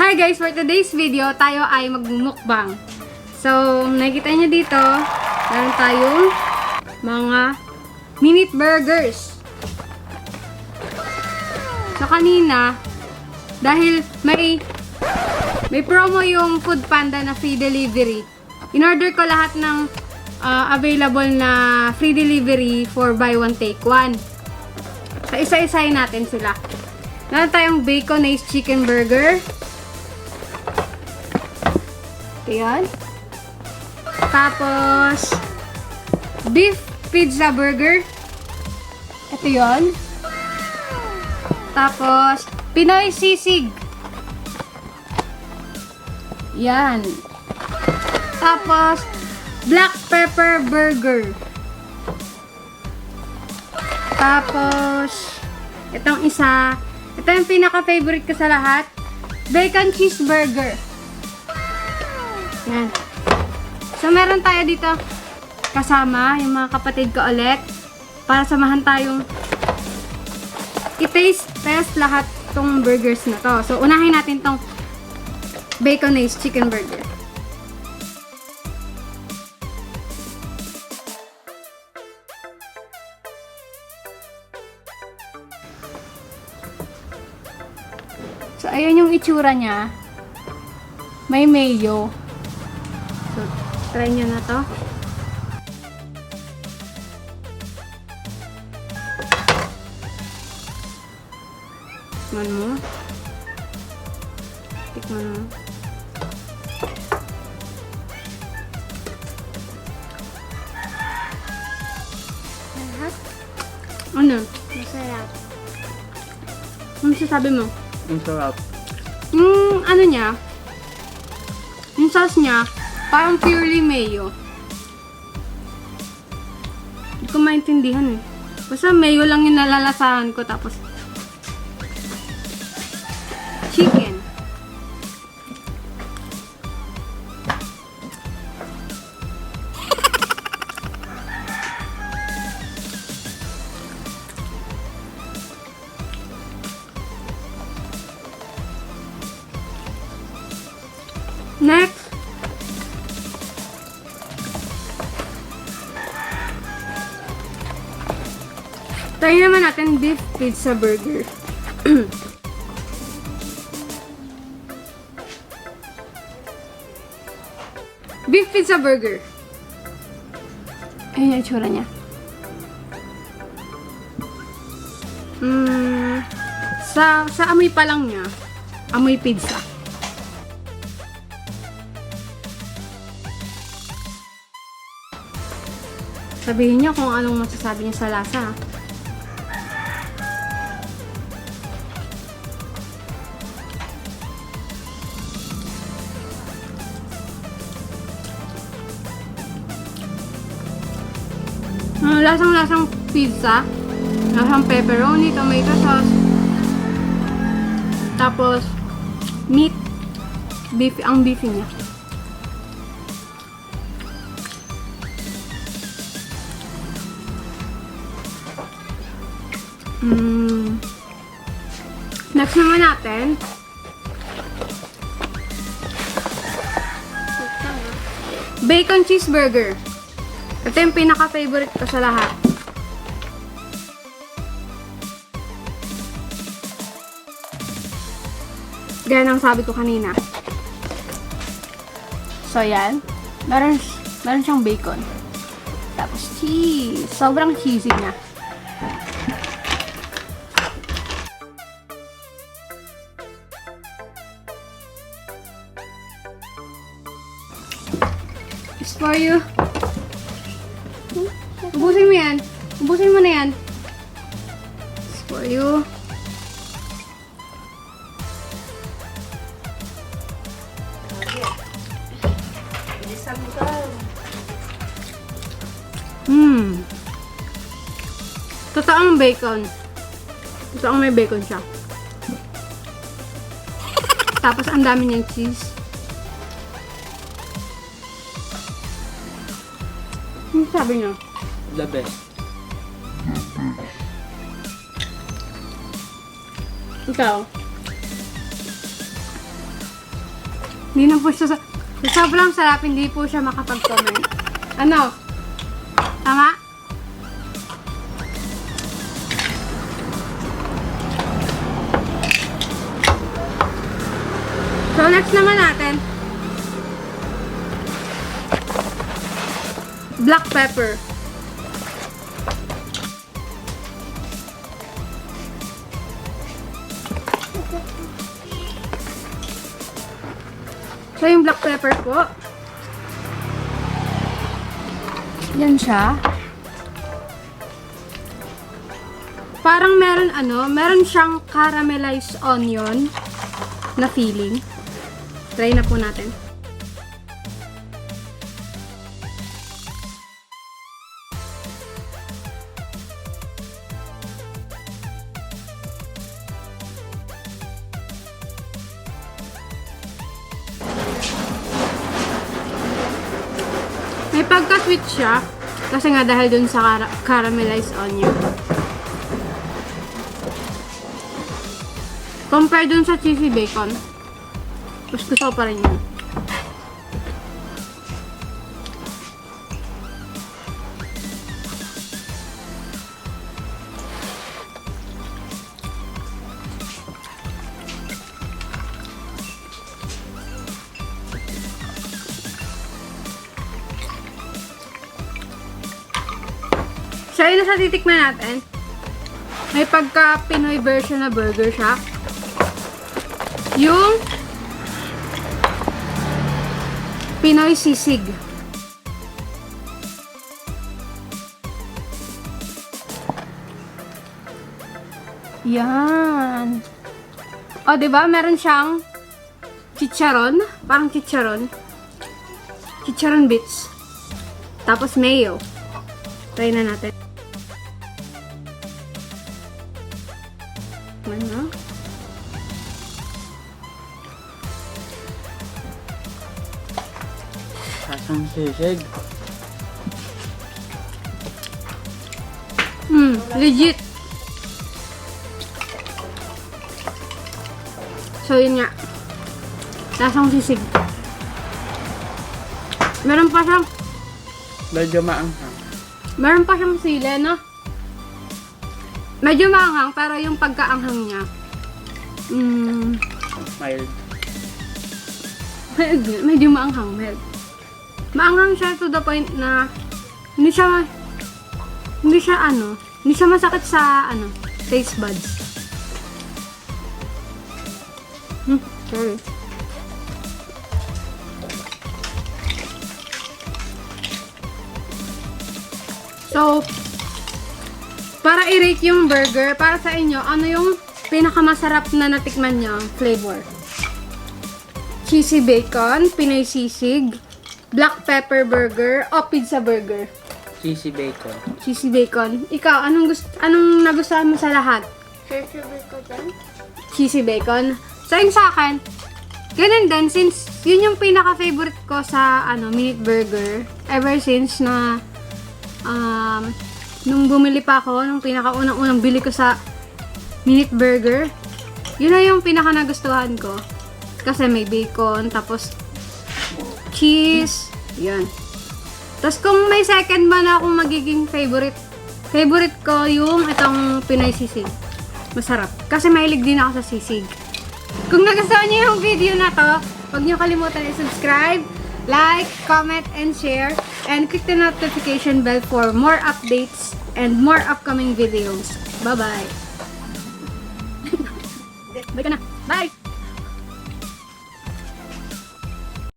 Hi guys! For today's video, tayo ay magmumukbang. So, nakikita nyo dito, meron tayong mga minute burgers. So, kanina, dahil may promo yung Food Panda na free delivery, in-order ko lahat ng available na free delivery for buy one take one. So, isa-isahin natin sila. Meron tayong bacon-based chicken burger. Ayan. Tapos, beef pizza burger. Ito yun. Tapos, Pinoy sisig. Yan. Tapos, black pepper burger. Tapos, itong isa. Ito yung pinaka-favorite ko sa lahat. Bacon cheeseburger. Yan. So, meron tayo dito kasama yung mga kapatid ko ulit para samahan tayong i-taste test lahat tong burgers na to. So, unahin natin tong bacon-based chicken burger. So, ayan yung itsura niya. May mayo. So, try nyo na to. Tikman mo. Tikman mo. Lahat? Ano? Masarap. Ano sasabi mo? Ang sarap. Yung ano niya, yung sauce niya, parang purely mayo. Hindi ko maintindihan eh. Basta mayo lang yung nalalasahan ko, tapos chicken. Next, try naman natin beef pizza burger. Beef pizza burger. Ayan yung itsura niya. Sa amoy pa lang niya, amoy pizza. Sabihin niyo kung anong masasabi niyo sa lasa. Lasang-lasang pizza. Lasang pepperoni, tomato sauce. Tapos, meat. Beef, ang beefy niya. Next naman natin, bacon cheeseburger. Ito yung pinaka-favorite ko sa lahat. Gaya ng sabi ko kanina. So, yan. Meron siyang bacon. Tapos cheese. Sobrang cheesy na. It's for you. Ubusin mo yan. Ubusin mo na yan. It's for you. Totoong bacon. Totoong may bacon siya. Tapos ang dami niyang cheese. Ano sabi niyo? The best. Ikaw? Hindi na po siya sobrang sarap, hindi po siya makapag-comment. Ano? Tama? So, next naman natin, black pepper. So, yung black pepper po, yan siya. Parang meron siyang caramelized onion na feeling. Try na po natin. May pagka-sweet siya kasi nga dahil dun sa caramelized onion. Compare dun sa cheesy bacon, mas gusto ko pa rin yun. So, yun na sa titikman natin. May pagka-Pinoy version na burger siya. Yung Pinoy sisig. Yan. O, diba? Meron siyang chicharon. Parang chicharon. Chicharon bits. Tapos mayo. Try na natin. Ano? Asang sisig. Legit. So, yun nga. Lasang sisig. Meron pa siyang Medyo maanghang. meron pa siyang sili, no? Medyo maanghang, pero yung pagkaanghang niya, Mild. medyo maanghang, mild. Maanghang siya to the point na hindi siya masakit sa taste buds. Sorry. So, para i-rate yung burger, para sa inyo, ano yung pinakamasarap na natikman niyo flavor? Cheesy bacon, Pinoy sisig, black pepper burger, o pizza burger? Cheesy bacon. Cheesy bacon. Ikaw, anong nagustuhan mo sa lahat? Cheesy bacon. Cheesy bacon. So, yung sa akin, ganun din, since yun yung pinaka-favorite ko sa minute burger, ever since na nung bumili pa ako, nung pinaka-unang bili ko sa minute burger, yun na yung pinaka-nagustuhan ko. Kasi may bacon, tapos cheese, yun. Tapos kung may second ba na akong magiging favorite ko yung itong Pinoy sisig. Masarap. Kasi mahilig din ako sa sisig. Kung nagustuhan niyo yung video na to, huwag niyo kalimutan i-subscribe, like, comment, and share. And click the notification bell for more updates and more upcoming videos. Bye-bye! Bye ka na! Bye!